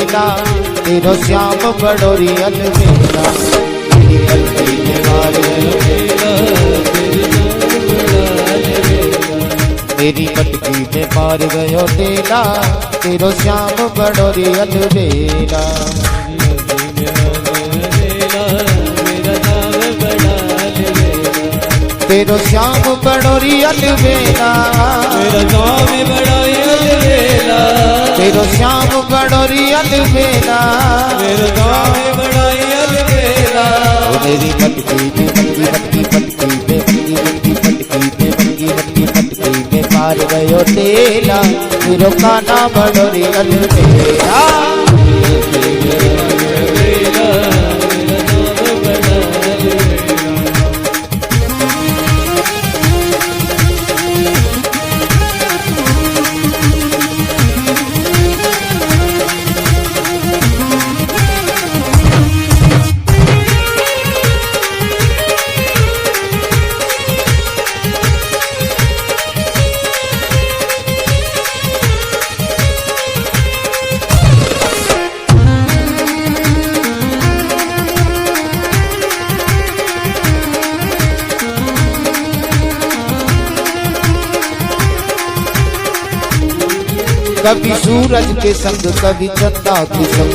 बेला तेरो श्याम बड़ोरी अलबेला। मेरी पटकी में मार गयो तेला, मेरी पटकी में मार गयो तेला तेरो श्याम बड़ोरी अलबेला। तेरो श्याम बड़ोरी अलबेला, तेरा नाम बड़ोरी अलबेला, तेरो श्याम बड़ोरी अलबेला, तेरा नाम बड़ोरी अलबेला। मेरी पटकी में पटकी पटकी में मार गयो तेला तेरो काना बड़ोरी अलबेला। कभी सूरज के संग कभी चंदा के संग,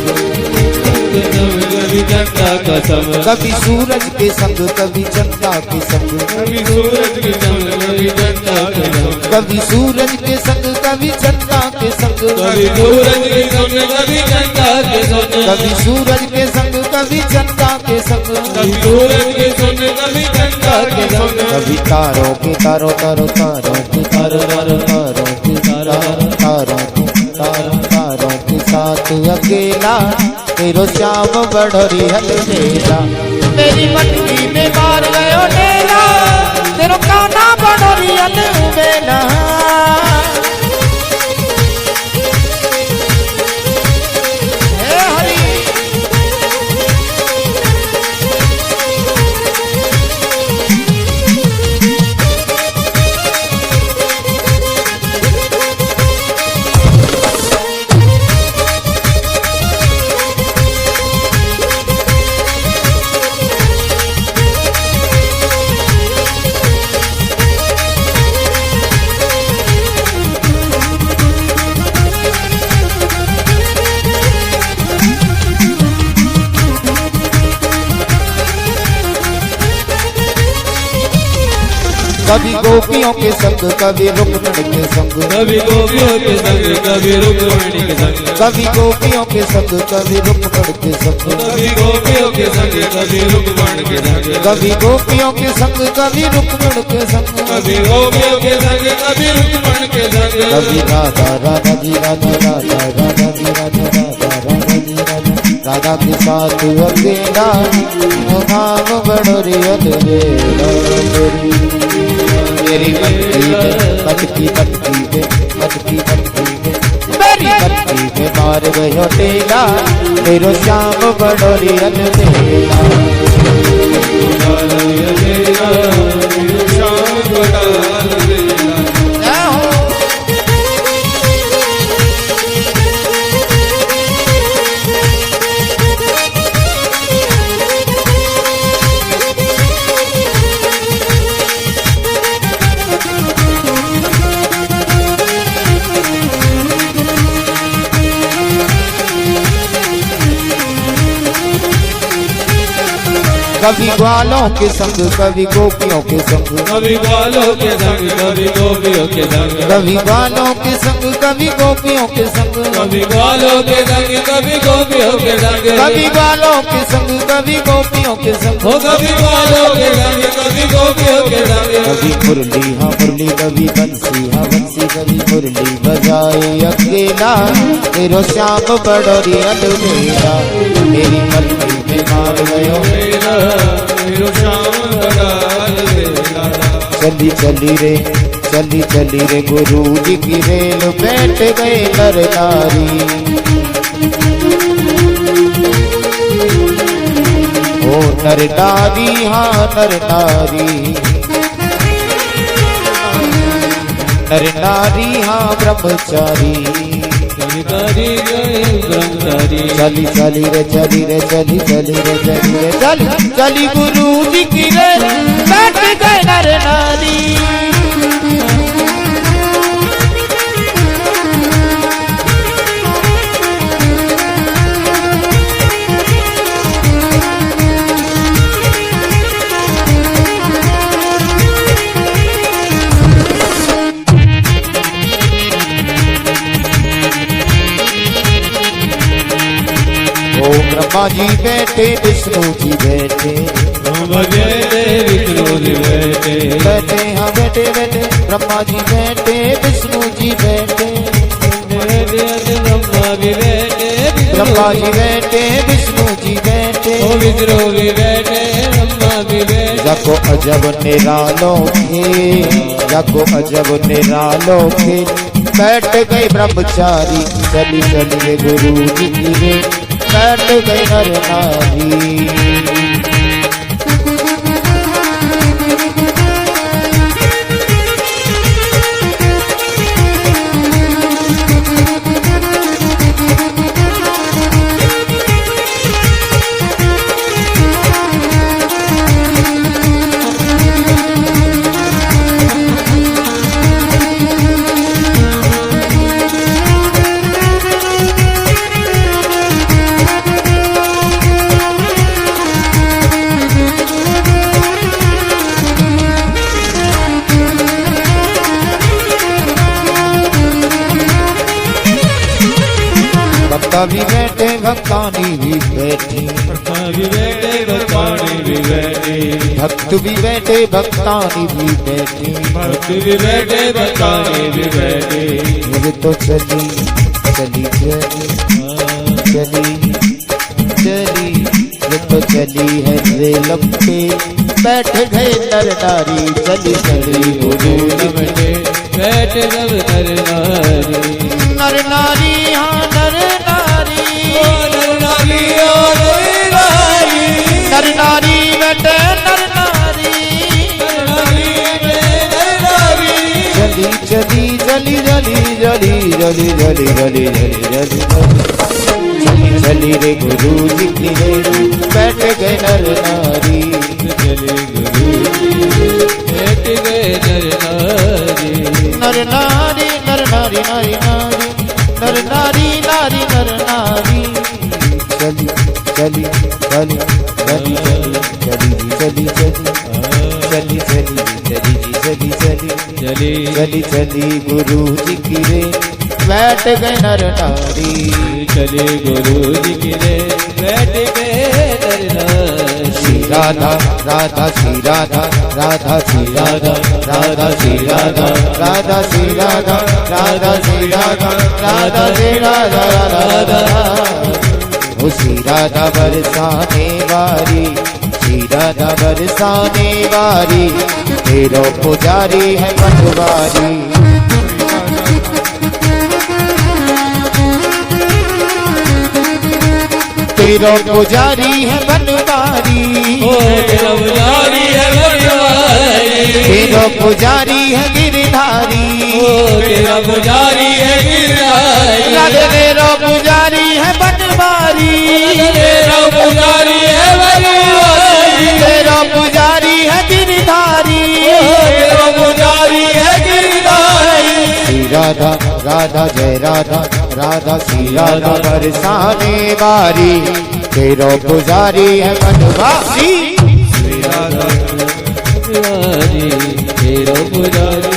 कभी चंदा का संग, कभी सूरज के संग कभी चंदा के संग, कभी सूरज के संग कभी चंदा के संग, कभी सूरज के संग कभी चंदा के संग, कभी सूरज के संग कभी चंदा के संग, कभी सूरज के संग कभी चंदा के संग, कभी सूरज के संग कभी चंदा के संग, कभी तारों के तारों तारों तारों के तारों तारों तारों के तारों तारों तारों के साथ अकेला तेरो श्याम बड़ोरी अलबेला। मेरी पटकी में मार गयो तेला तेरो काना बड़ोरी अलबेला। हे हरि कभी गोपियों के संग कभी रुक्मणी के संग, कभी गोपियों के संग कभी रुक्मणी के संग, कभी गोपियों के संग कभी रुक्मणी के संग, कभी गोपियों के संग कभी रुक्मणी के संग, कभी गोपियों के संग कभी रुक्मणी के संग, कभी गोपियों के संग कभी रुक्मणी के संग, कभी राधा राधा जी राधा राधा राधा जी राधा राधा राधा जी राधा राधा के साथ अकेला नाम बड़ोरी अलबेला। मेरी पटकी में पटकी पटकी में पटकी पटकी में मेरी पटकी में मार गयो तेला तेरो श्याम बड़ोरी अलबेला। कभी ग्वालों के संग कभी गोपियों के संग, कभी ग्वालों के संग कभी गोपियों के संग, कभी ग्वालों के संग कभी गोपियों के संग, कभी ग्वालों के संग कभी गोपियों के संग, कभी ग्वालों के संग कभी गोपियों के संग, हो कभी ग्वालों के संग कभी गोपियों के संग, कभी मुरली हाँ मुरली कभी बंसी हाँ बंसी कभी मुरली बजाए अकेला तेरो श्याम बड़ोरी अलबेला। मेरी पटकी में मार गयो तेरो श्याम बड़ोरी अलबेला। चली चली रे गुरु जी की रेल बैठ गए नर नारी। ओ नर नारी हाँ नर नारी, नर नारी हाँ ब्रह्मचारी। करी गए ब्रह्मचारी। चली चली रे चली रे चली चली रे चली रे चली चली गुरु जी की रे बैठ गए नर नारी। ब्रह्मा जी बैठे विष्णु जी बैठे, विष्णु जी बैठे बैठे हाँ बैठे बैठे ब्रह्मा जी बैठे विष्णु जी बैठे, ब्रह्मा भी बैठे ब्रह्मा जी बैठे विष्णु जी बैठे, विष्णु भी बैठे ब्रह्मा भी बैठे। जाको अजब निरालों के, जाको अजब निरालों के बैठ गए ब्रह्मचारी। चली चली रे गुरु जी की रे बैठ गए नर नारी। भक्ता भी बैठे भक्तानी भी बैठी, भी बैठे भक्तानी भी बैठी, भक्त भी बैठे भक्तानी भी बैठी, भक्त भी बैठे भक्तानी भी बैठी। मुझे तो चली चली चली चली चली ये तो चली है रेलम पे बैठ गए नर नारी। चली चली गुरु जी बैठे बैठे सब नर नारी, नर नारी हाँ नर नारी, नर नारी ओ नर नारी, नर नारी बैठे नर नारी, नर नारी में नर नारी। चली चली चली चली चली चली चली चली चली चली चली रे गुरु जी की रे बैठ गए नर नारी। चले गुरु बैठ गए नर नारी, नर नारी नर नारी नारी नारी नर नारी नारी नर नारी। चली चली चली चली चली चली चली चली चली चली चली चली चली गुरु जी की रे बैठ गए नर नारी। चले गुरु जी की रे बैठ गए नर नारी। श्री राधा राधा श्री राधा राधा श्री राधा राधा श्री राधा राधा श्री राधा राधा श्री राधा राधा श्री राधा राधा। वो श्री राधा बरसाने वाली, श्री राधा बरसाने वाली तेरो पुजारी है पटवारी। तेरो पुजारी है बनवारी, तेरा पुजारी है बनवारी, तेरो पुजारी है गिरधारी, तेरा पुजारी है गिरधारी। राधे तेरो पुजारी है बनवारी, तेरा पुजारी है बनवारी, तेरो पुजारी है गिरधारी, तेरा पुजारी है गिरधारी। श्री राधा राधा जय राधा राधा श्री राधा बरसाने वाली तेरो पुजारी है बनवारी। श्री राधा तेरा पुजारी